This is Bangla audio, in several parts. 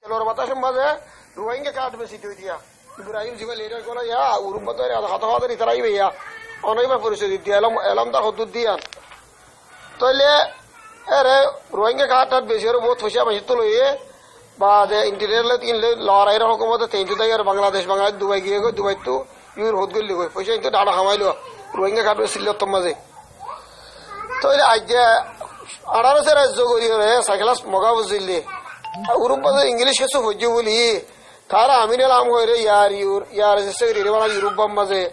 লোর বাতাসের মাঝে রোহিঙ্গা কাটবে সিটি দিয়া ইব্রাহিম জিবা লেডার করা ইয়া উরুম্বত হাতা হাতের ইতারাই ইয়া অনেকবার পরিচয় দিতে এলাম তার হদ্দুর দিয়ান তাইলে এরে রোহিঙ্গা কাটার বেশি আরো বহুত পয়সা বেশি তো লইয়ে বা যে ইন্টেরিয়ার তিনলে লড়াইয়ের হকুমত তিনটু তাই আর বাংলাদেশ দুবাই গিয়ে গো দুবাই তো ইউর হদ গলি গই পয়সা কিন্তু ডাটা খামাইলো রোহিঙ্গা কাটবে ছিল তোর মাঝে তো আজ 18 রাজ্য করি রে সাইকেলাস মগা বুঝলি উরুম্বত ইংলিশ কিছু হজ্য বলি তারা আমিন আলাম হয়ে ইয়ার ইয়ার ইউরোপ মাঝে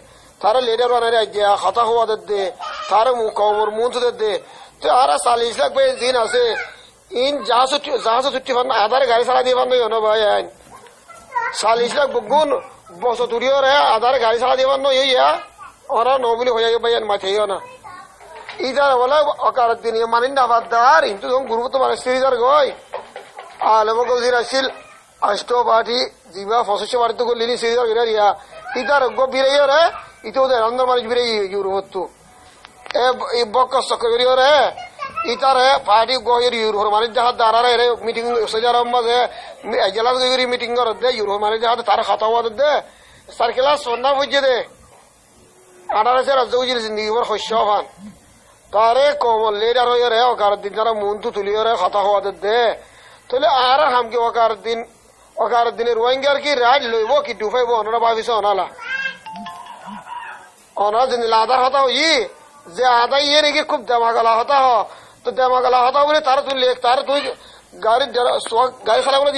তারা লেডার বানারে আজ খাতা হওয়া দে তারা কবর মুখ দে তো আর 40 লাখ ভাই দিন আছে ইন জাহাজ ছুটি ফান আধার গাড়ি চালা দিয়ে ফান না ভাই 40 লাখ বগুন বছর তুরিও রে আধার গাড়ি চালা দিয়ে ফান ইয়া ওরা নবলি হয়ে যাবে ভাই মাথায় না ইদার বলে অকার দিন মানিন না বাদার কিন্তু গুরুত্ব মানে সিরিজার গই আলম গজির আসিল আষ্ট পার্টি জিবা ফসস্য বাড়িতে করলি সিরিজার গিরা রিয়া ইদার গভীর রে ইতো ওদের অন্দর মানুষ বিরে ইউরোপ এ বক চক্র রে ইতারে পার্টি গয়ের ইউরোপ মানে যাহার দ্বারা রে মিটিং সজার মাঝে জেলাস গরি মিটিং কর দে ইউরোপ মানে যাহার তার খাতা হওয়া দে সার্কেলা সন্ধ্যা বুঝে দে 18 রাজ্য বুঝিল জিন্দগি বর শস্য ফান তারে কমল লেডার হয়ে রে অকার দিন যারা মন তো তুলিয়ে রে খাতা হওয়া দে তাহলে আর হামকে অকার দিনে রোহিঙ্গার কি রাইড লইব কি ডুফাইব ওনারা ভাবিছে অনালা ওনারা যদি আধার হতা হই যে আদা ইয়ে নাকি খুব দেমাগালা হতা হ তো দেমাগালা হতা বলে তার তুই লেখ তার তুই গাড়ি গাড়ি চালা বলে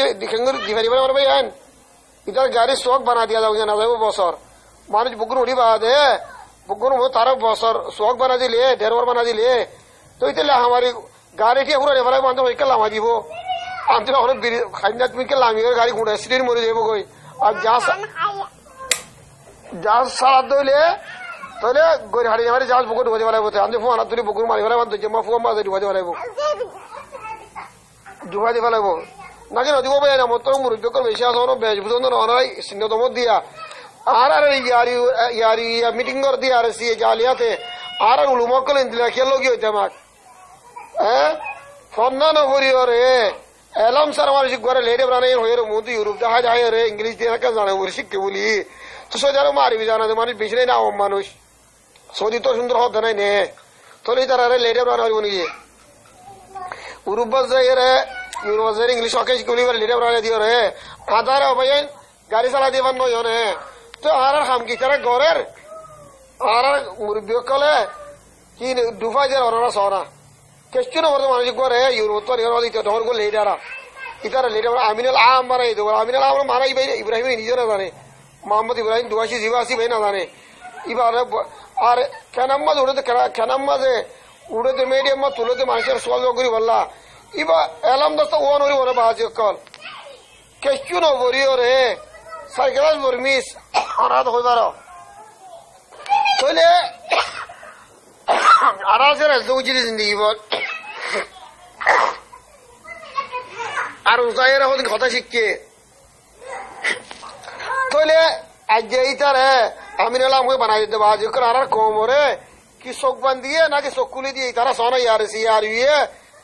দিফারি মানে ভাই আইন ইতার গাড়ি শখ বানা দিয়া যাও না যাবো বছর মানুষ বুকুর উড়ি বা দে বুকুর তার বছর শখ বানা দিলে ঢেরবার বানা দিলে তো ইতালে আমার গাড়ি ঠিক পুরো রেফারাই বান্ধব হয়ে লামা দিব আমি খাইনা তুমি লামি গাড়ি ঘুরে সিটির মরে যাবো গই আর যা সারা দইলে তাহলে গড়ি হাড়ি মারি জাহাজ বুকুর ঢুকাতে পারবো আমি ফোন তুলি বুকুর মারি ফেলাম জমা ফুয়া মাঝে ঢুকাতে পারবো নাকি নদী পাই না মতো মুরব্বী বেশি আসো বেশ বুঝো না সিন্ধম দিয়া আর ইয়ারি মিটিং কর দিয়া আর সি জালিয়াতে আর উলুমকল ইন্দিলা খেলো কি হইতে আমাক হ্যাঁ ফোন না নকরি রে এলাম স্যার আমার ঘরে লেটে বানাই হয়ে মতো ইউরোপ দেখা যায় রে ইংলিশ দিয়ে জানে শিখতে বলি তো সোজা মারিবি জানা মানুষ বেশি নাই না মানুষ সৌদি তো সুন্দর হতে নাই নে তোলে তারা লেটে বানাবি নিজে ইউরোপ যাই রে ইউরোপ ইংলিশ অকে শিখলি লেটে বানাই দিও রে আধার ভাই গাড়ি চালা দিবার নয় নে তো আর হামকি তারা ঘরের আর মুরব্বী কলে কি ডুফাই যায় ওরা সরা কেষ্টু না মানুষ ঘরে ইউরোপ তো ডর গো লেটারা ইতারা লেটার আমিনাল আম বানাই দেবো আমিনাল আম মারাই ভাই ইব্রাহিম নিজে না জানে মোহাম্মদ ইব্রাহিম 82 জিবাসি ভাই না জানে এবার আর কেনাম্মাজ উড়ে কেনাম্মাজে উড়ে মিডিয়াম তুলে মানুষের সোয়াল করি বললা ইবা এলাম দস্তা ওয়ান হরি ওরে বাহাজ কল কেষ্টু না বরিও রে সাইকেলাস বরমিস আনাদ হইবার তাহলে 18 রাজ্য বুঝিলি জিন্দগি বল আর উজাইরা হদিন কথা শিখছে তাহলে আজ যে ইতারে আমিন আলাম হয়ে বানাই দিতে বাজ আর কম রে কি চোখ বান দিয়ে নাকি চোখ খুলি দিয়ে তারা সোনা ইয়ারছি আর ইয়ে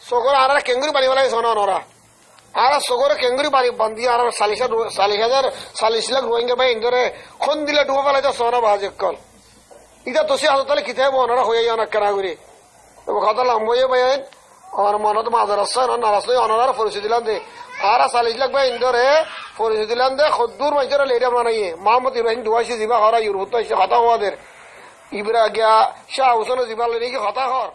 চোখর আর কেঙ্গুরি বানি পেলাই সোনা নরা আর চোখর কেঙ্গুরি বান্ধি আর 40 লাখ রোহিঙ্গা ভাই ইন্দরে খন দিলে ডুবো পেলাই সোনা বাজ কল ইটা তোষি হাত তাহলে কিতাব ওনারা হয়ে যাও না কেনা করি কথা লম্বয়ে ভাই আমার মনত মাঝে রাস্তা নারাস্তায় অনার পরিচয় দিলাম দে আর 40 লাখ ভাই ইন্দরে পরিচয় দিলাম দে খদ্দুর মানুষেরা লেটা বানাইয়ে মোহাম্মদ ইব্রাহিম 82 জিবা হরা ইউরোপ তো এসে কথা হওয়াদের ইব্রা গিয়া শাহ হুসেন জিবা লেগে কথা হর